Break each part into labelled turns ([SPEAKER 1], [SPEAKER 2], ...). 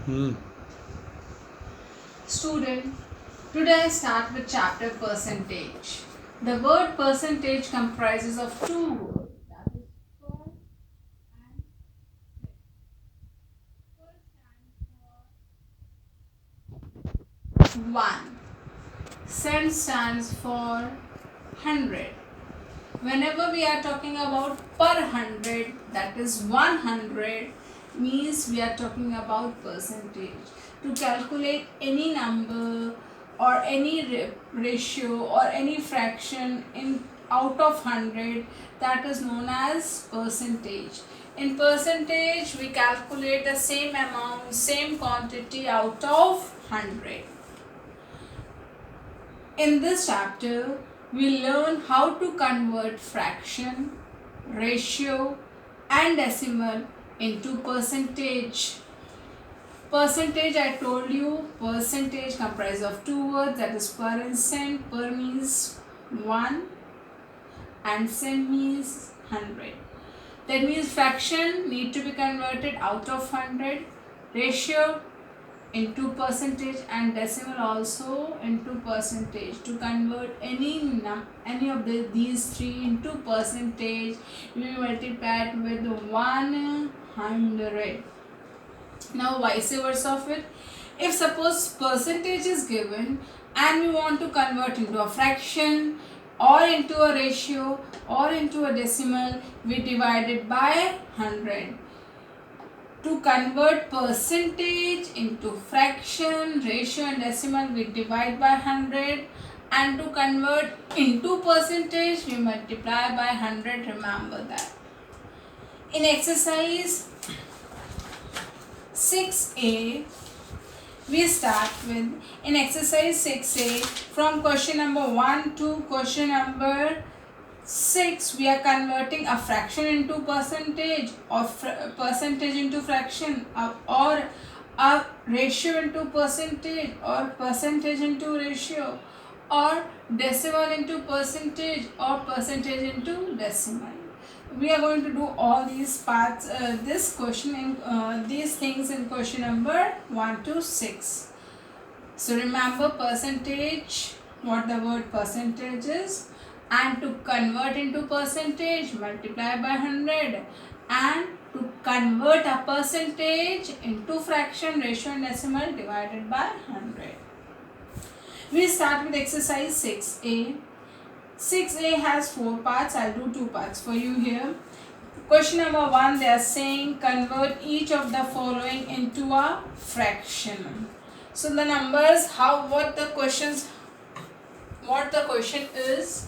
[SPEAKER 1] Hmm.
[SPEAKER 2] Student, today I start with chapter percentage. The word percentage comprises of two words, that is per and per stands for 1. Cent stands for 100. Whenever we are talking about per hundred, that is 100, means we are talking about percentage. To calculate any number or any ratio or any fraction in out of 100, that is known as percentage. In percentage, we calculate the same amount, same quantity out of 100. In this chapter, we learn how to convert fraction, ratio, and decimal into percentage. Percentage, I told you, percentage comprises of two words, that is per and cent. Per means 1 and cent means 100. That means fraction need to be converted out of 100. Ratio into percentage and decimal also into percentage. To convert any of these three into percentage, we multiply it with 100. Now vice versa of it, if suppose percentage is given and we want to convert into a fraction or into a ratio or into a decimal, we divide it by 100. To convert percentage into fraction, ratio and decimal, we divide by 100, and to convert into percentage, we multiply by 100. Remember that. In exercise 6a, we start with, in exercise 6a, from question number 1 to question number 6, we are converting a fraction into percentage or percentage into fraction, or a ratio into percentage or percentage into ratio, or decimal into percentage or percentage into decimal. We are going to do all these parts, this question in these things in question number 1 to 6. So remember percentage, what the word percentage is, and to convert into percentage, multiply by 100, and to convert a percentage into fraction, ratio and decimal, divided by 100. We start with exercise 6a. 6a has 4 parts. I'll do 2 parts for you here. Question number 1, they are saying convert each of the following into a fraction. So the numbers, what the question is,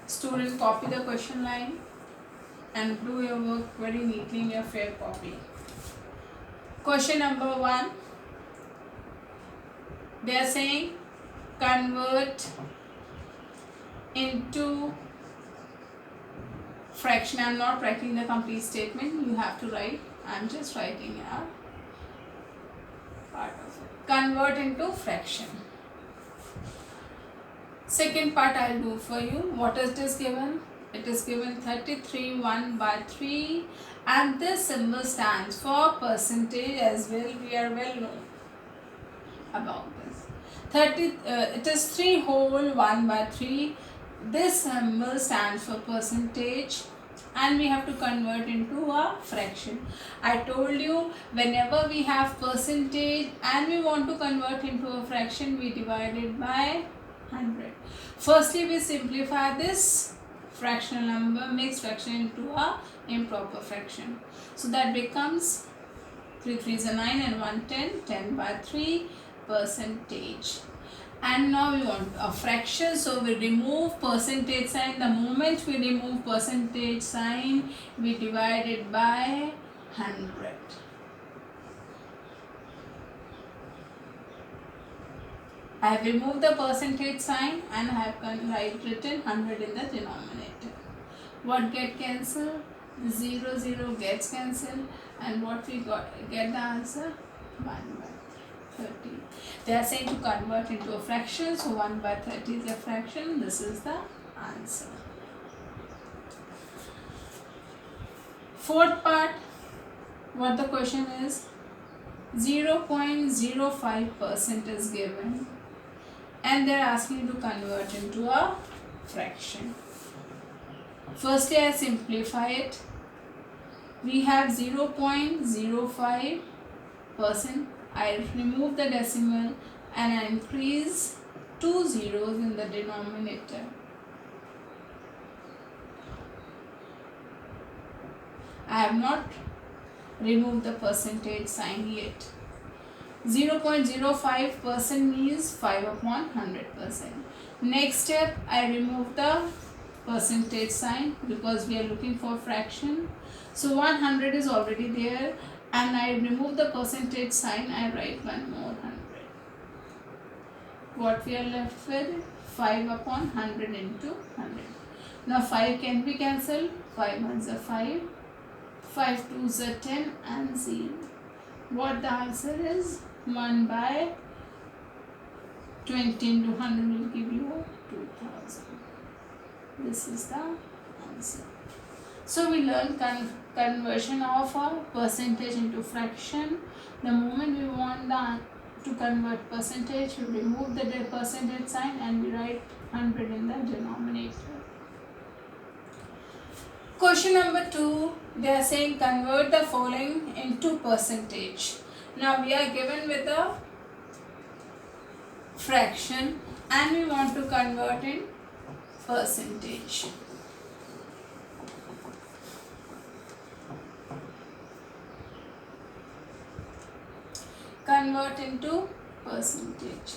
[SPEAKER 2] student copy the question line and do your work very neatly in your fair copy. Question number 1, they are saying convert into fraction. I am not writing the complete statement, you have to write. I am just writing a part of it. Convert into fraction. Second part I will do for you. What is this given? It is given 33 1 by 3, and this symbol stands for percentage as well. We are well known about this. It is 3 whole 1 by 3. This symbol stands for percentage, and we have to convert into a fraction. I told you, whenever we have percentage and we want to convert into a fraction, we divide it by 100. Firstly, we simplify this fractional number, mixed fraction, into a improper fraction. So that becomes 3 3s are 9 and 1 10, 10 by 3 percentage. And now we want a fraction, so we remove percentage sign. The moment we remove percentage sign, we divide it by 100. I have removed the percentage sign and I have written 100 in the denominator. What get cancelled? 0 0 gets cancelled, and what we get the answer? 1 by 30. They are saying to convert into a fraction, so 1 by 30 is a fraction. This is the answer. Fourth part, What the question is, 0.05% is given and they are asking you to convert into a fraction. Firstly, I simplify it. We have 0.05%. I remove the decimal and I increase 2 zeros in the denominator. I have not removed the percentage sign yet. 0.05% means 5 upon 100%. Next step, I remove the percentage sign because we are looking for fraction. So 100 is already there and I remove the percentage sign, I write one more 100. What we are left with? 5 upon 100 into 100. Now 5 can be cancelled. 5 ones are 5. 5 twos are 10 and 0. What the answer is? 1 by 20 into 100 will give you 2000. This is the answer. So we learn conversion of a percentage into fraction. The moment we want to convert percentage, we remove the percentage sign and we write 100 in the denominator. Question number 2, they are saying convert the following into percentage. Now we are given with a fraction and we want to convert in percentage. Convert into percentage.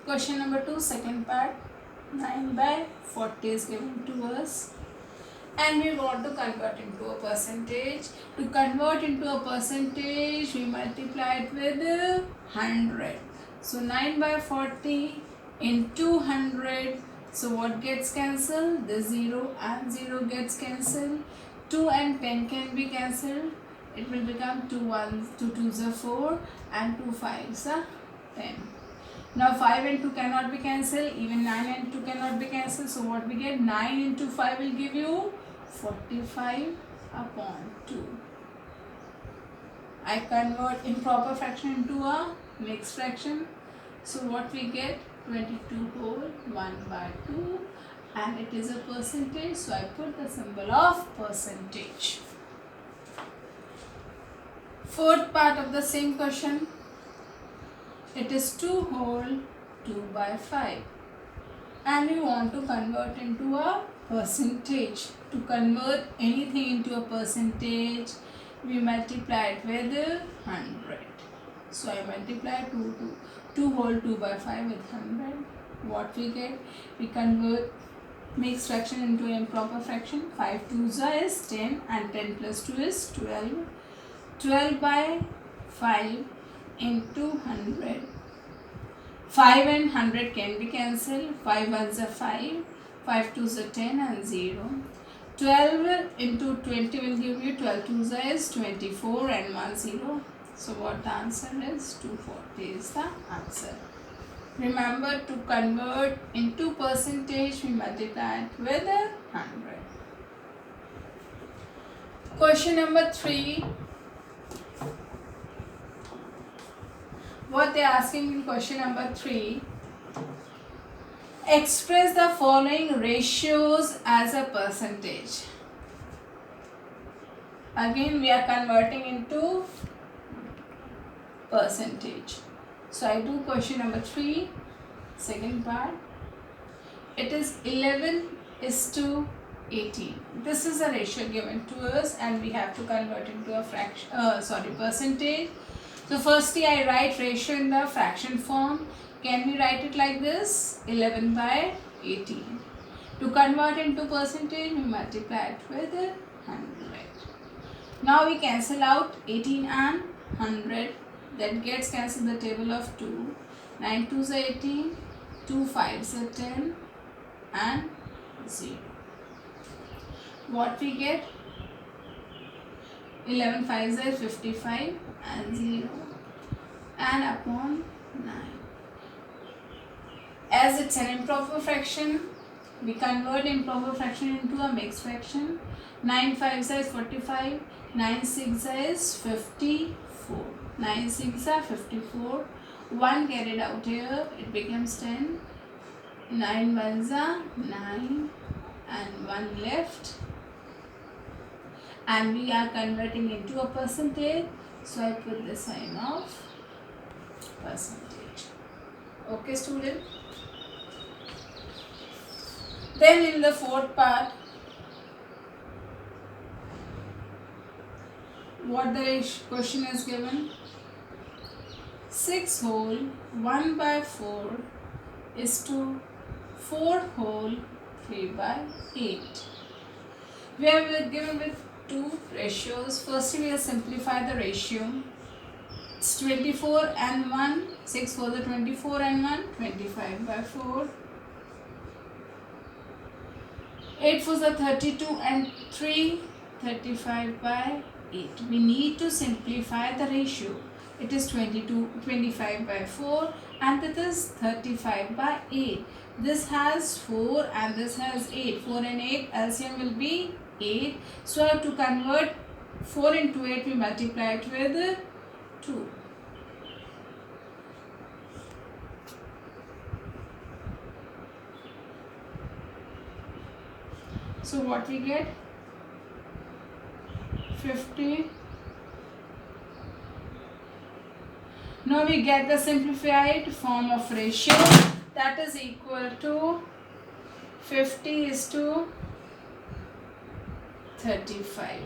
[SPEAKER 2] Question number 2, second part. 9 by 40 is given to us and we want to convert into a percentage. To convert into a percentage, we multiply it with 100. So 9 by 40 into 100. So what gets cancelled? The 0 and 0 gets cancelled. 2 and 10 can be cancelled. It will become 2 2s are 4 and 2 5s are 10. Now 5 and 2 cannot be cancelled. Even 9 and 2 cannot be cancelled. So what we get? 9 into 5 will give you 45 upon 2. I convert improper fraction into a mixed fraction. So what we get? 22 whole 1 by 2 and it is a percentage. So I put the symbol of percentage. Fourth part of the same question. It is 2 whole 2 by 5 and we want to convert into a percentage. To convert anything into a percentage, we multiply it with 100. So I multiply 2 whole 2 by 5 with 100. What we get? We convert mixed fraction into improper fraction. 5 2s is 10 and 10 plus 2 is 12. 12 by 5 into 100. 5 and 100 can be cancelled. 5 ones are 5. 5 twos are 10 and 0. 12 into 20 will give you 12 twos is 24 and 1 0. So what the answer is? 240 is the answer. Remember, to convert into percentage, we multiply it with 100. Question number 3. What they are asking in question number 3. Express the following ratios as a percentage. Again, we are converting into percentage. So I do question number 3, second part. It is 11:18. This is a ratio given to us and we have to convert into a percentage. So firstly, I write ratio in the fraction form. Can we write it like this? 11 by 18. To convert into percentage, we multiply it with 100. Now we cancel out 18 and 100. That gets cancelled the table of 2. 9 2s are 18. 2 5s are 10 and 0. What we get? 11 5s are 55 and 0 and upon 9. As it's an improper fraction, we convert improper fraction into a mixed fraction. 9 5 is 45, 9 6 is 54. 9 6 are 54. 1 carried out here, it becomes 10. 9 ones are 9 and 1 left. And we are converting into a percentage, so I put the sign of percentage. Okay, student. Then in the fourth part, what the question is given, 6 whole 1 by 4 is to 4 whole 3 by 8. We are given with two ratios. First we will simplify the ratio. It's 24 and 1, 6 for the 24 and 1, 25 by 4. 8 for the 32 and 3, 35 by 8. We need to simplify the ratio. It is 25 by 4 and it is 35 by 8. This has 4 and this has 8. 4 and 8 LCM will be 8. So to convert 4 into 8, we multiply it with 2. So what we get? 50. Now we get the simplified form of ratio, that is equal to 50 is to 35.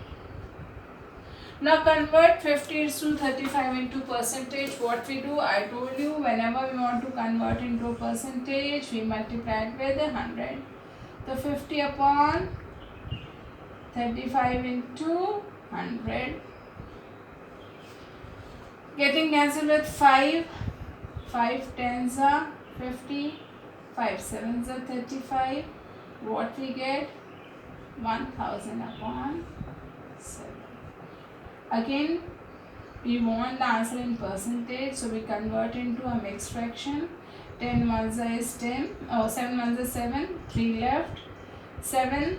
[SPEAKER 2] Now convert 50 to 35 into percentage. What we do, I told you, whenever we want to convert into percentage, we multiply it with 100. So 50 upon 35 into 100. Getting cancelled with 5. 5 tens are 50. 5 sevens are 35. What we get? 1000 upon 7. Again, we want the answer in percentage, so we convert into a mixed fraction. 10 ones is 10, 7 ones is 7, 3 left. 7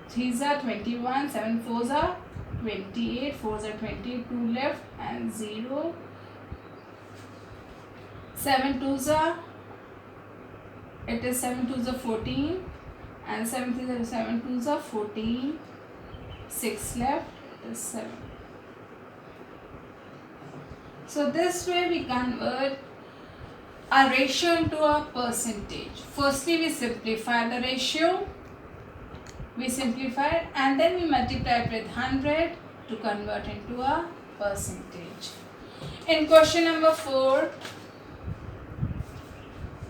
[SPEAKER 2] threes are 21, 7 fours are 28, 4s are 22 left, and 0. 7 twos are, it is 7 twos are 14, and 7 threes are 7 twos are 14. 6 left, it is 7. So this way we convert a ratio into a percentage. Firstly, we simplify the ratio. We simplify it and then we multiply it with 100 to convert into a percentage. In question number 4,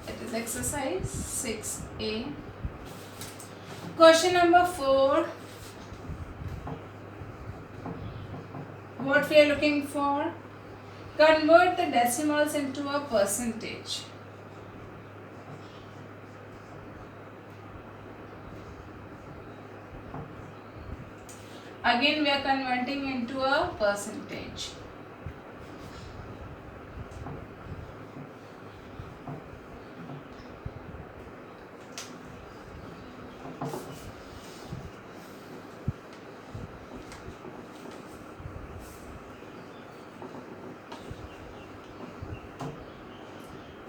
[SPEAKER 2] it is exercise 6A. Question number 4, what we are looking for? Convert the decimals into a percentage. Again, we are converting into a percentage.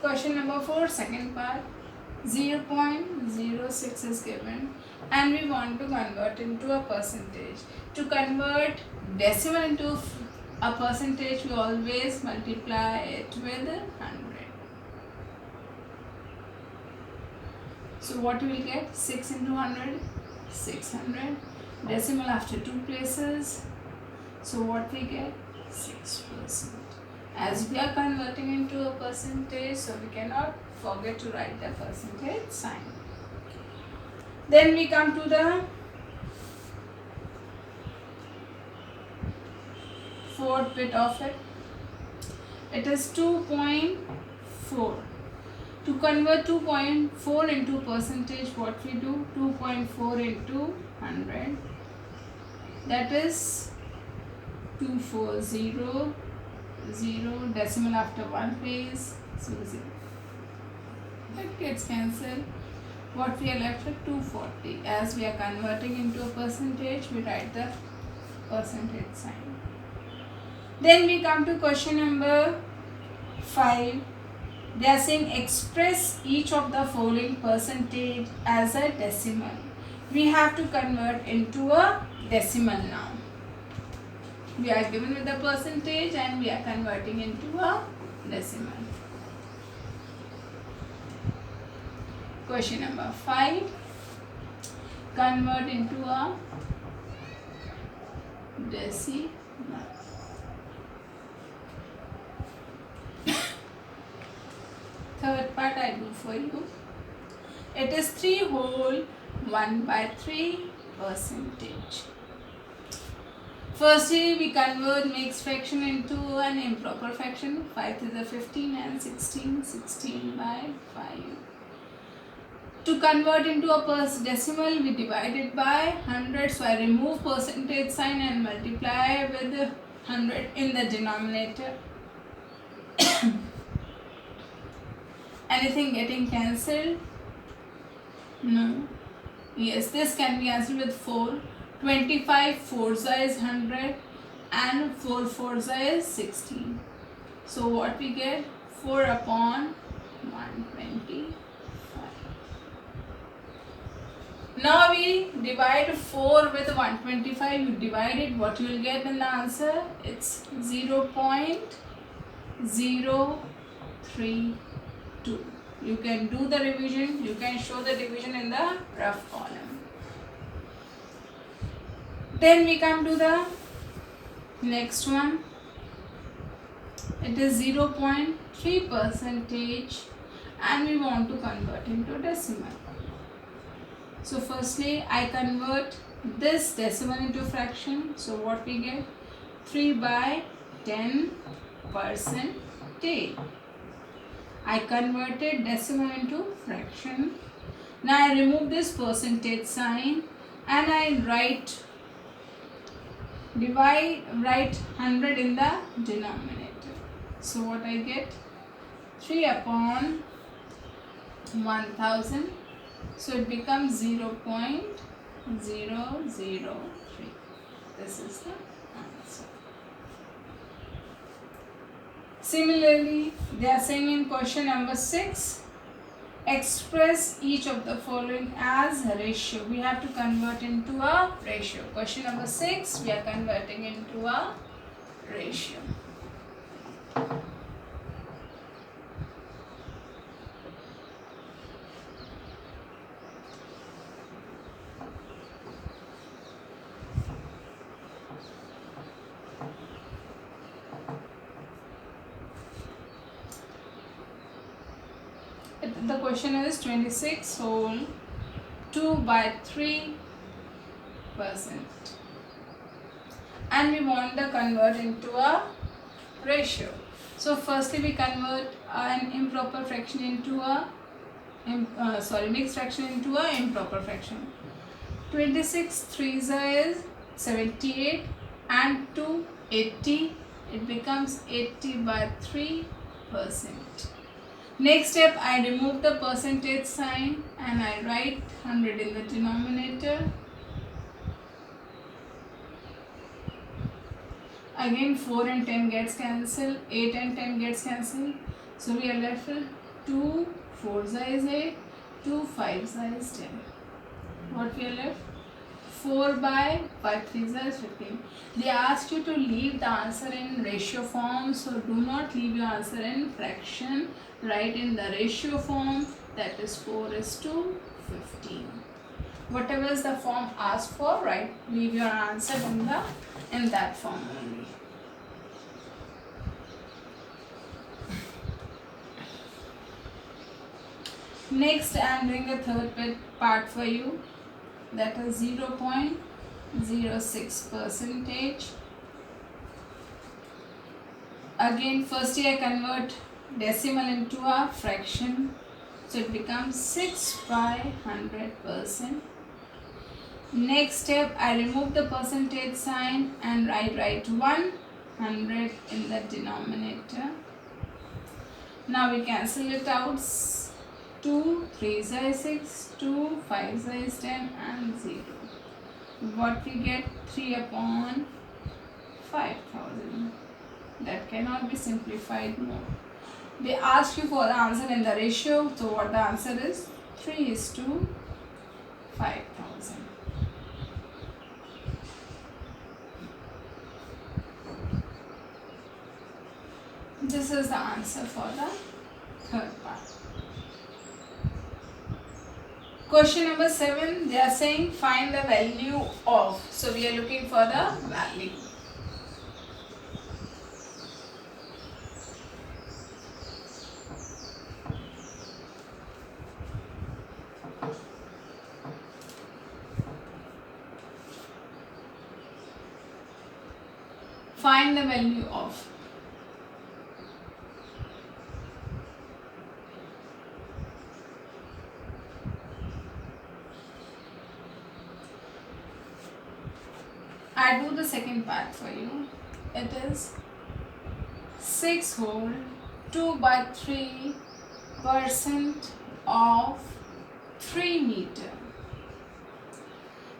[SPEAKER 2] Question number 4, second part. 0.06 is given and we want to convert into a percentage. To convert decimal into a percentage, we always multiply it with 100. So what we will get? 6 into 100, 600. Decimal after 2 places. So what we get? 6%. As we are converting into a percentage, so we cannot forget to write the percentage sign. Then we come to the fourth bit of it. It is 2.4. To convert 2.4 into percentage, what we do? 2.4 into 100. That is 240. 0, decimal after 1 place, so 0. That gets cancelled. What we are left with 240. As we are converting into a percentage, we write the percentage sign. Then we come to question number 5. They are saying express each of the following percentage as a decimal. We have to convert into a decimal now. We are given with the percentage and we are converting into a decimal. Question number 5. Convert into a decimal. Third part I do for you. It is 3 whole 1/3 percentage. Firstly, we convert mixed fraction into an improper fraction. 5 to the 15 and 16. 16/5. To convert into a decimal, we divide it by 100. So I remove percentage sign and multiply with 100 in the denominator. Anything getting cancelled? No. Yes, this can be cancelled with 4. 25 4s is 100 and 4 4s is 16. So what we get? 4 upon 125. Now we divide 4 with 125. You divide it, what you will get in the answer? It's 0.032. You can do the revision. You can show the division in the rough column. Then we come to the next one. It is 0.3 percentage and we want to convert into decimal. So firstly, I convert this decimal into fraction. So what we get? 3/10 percentage. I converted decimal into fraction. Now I remove this percentage sign and I write 100 in the denominator. So what I get? 3 upon 1000. So it becomes 0.003. This is the answer. Similarly, they are saying in question number 6, express each of the following as a ratio. We have to convert into a ratio. Question number 6, we are converting into a ratio. The question is 26 whole 2/3%, and we want to convert into a ratio. So firstly we convert an improper fraction into a mixed fraction into a improper fraction. 26 3s is 78 and 2 80. It becomes 80/3%. Next step, I remove the percentage sign and I write 100 in the denominator. Again 4 and 10 gets cancelled, 8 and 10 gets cancelled. So we are left with 2 4s is 8, 2 5s is 10. What we are left? 4/5 3s is 15. They asked you to leave the answer in ratio form, so do not leave your answer in fraction. Write in the ratio form, that is 4:15. Whatever is the form asked for, right? Leave your answer in that form only. Next, I am doing the third part for you. That is 0.06%. Again, firstly I convert decimal into a fraction, so it becomes 6/100%. Next step, I remove the percentage sign and I write 100 in the denominator. Now we cancel it out. 2 3s are 6, 2 5s are 10 and 0. What we get? 3 upon 5000. That cannot be simplified more. They ask you for the answer in the ratio, so what the answer is? 3 is to 5000. This is the answer for the third part. Question number 7, they are saying find the value of. So we are looking for the value. Find the value of. I do the second part for you. It is 6 whole 2 by 3% of 3 meter.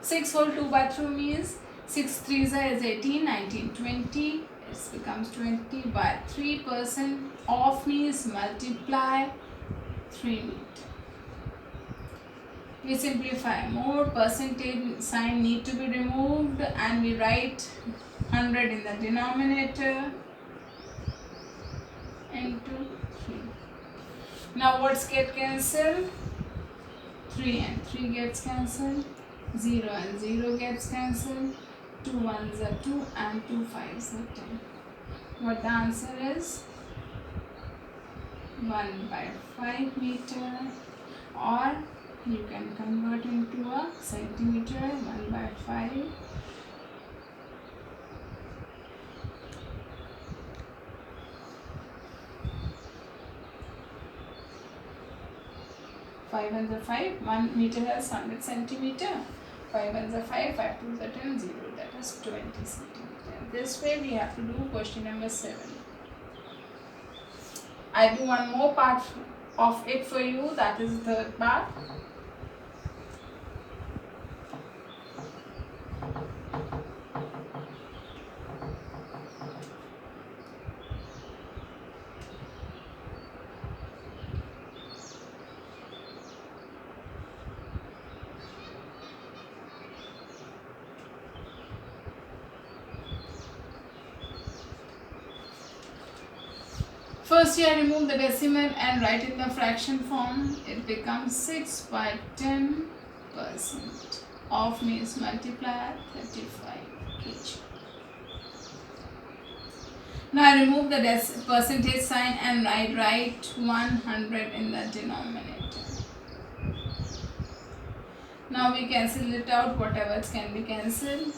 [SPEAKER 2] 6 whole 2 by 3 means 6 3s is 18, 19, 20. It becomes 20 by 3% of means multiply 3 meter. We simplify more, percentage sign need to be removed and we write 100 in the denominator into 3. Now what's get cancelled? 3 and 3 gets cancelled, 0 and 0 gets cancelled, 2 1s are 2 and 2 5s are 10. What the answer is? 1 by 5 meter, or you can convert into a centimeter. 1 by 5 5 and the 5, 1 meter has 100 centimeter, 5 and the 5, 5 2 the 10, 0, that is 20 centimeter. This way we have to do question number 7. I do one more part of it for you, that is the third part. First here remove the decimal and write in the fraction form. It becomes 6 by 10% of means multiply 35 kg. Now I remove the percentage sign and I write 100 in the denominator. Now we cancel it out, whatever can be cancelled.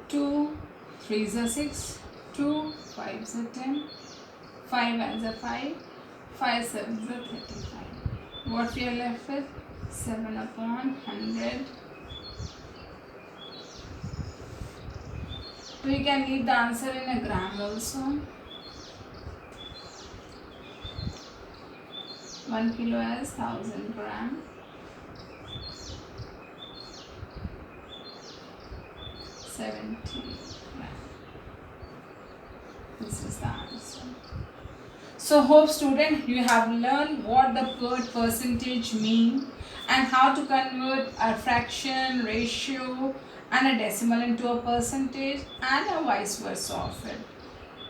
[SPEAKER 2] 2 3s are 6, 2 5s are 10, 5 and 5, 5 7s are 35. What we are left with? 7 upon 100. We can leave the answer in a gram also. 1 kilo as 1000 gram. 70 gram. This is the answer. So hope student you have learned what the word percentage mean and how to convert a fraction, ratio and a decimal into a percentage and a vice versa of it.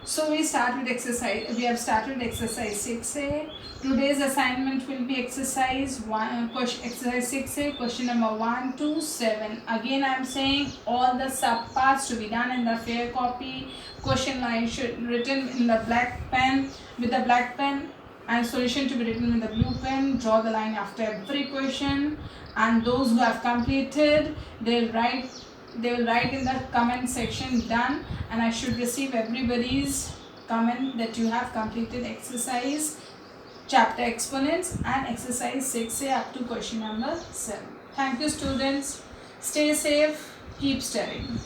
[SPEAKER 2] So we start with exercise. We have started exercise 6A. Today's assignment will be exercise 6A, question number 1 to 7. Again I am saying all the subparts to be done in the fair copy. Question line should written in the black pen with the black pen and solution to be written with the blue pen. Draw the line after every question, and those who have completed they will write in the comment section done, and I should receive everybody's comment that you have completed exercise chapter exponents and exercise 6A up to question number 7. Thank you students. Stay safe. Keep studying.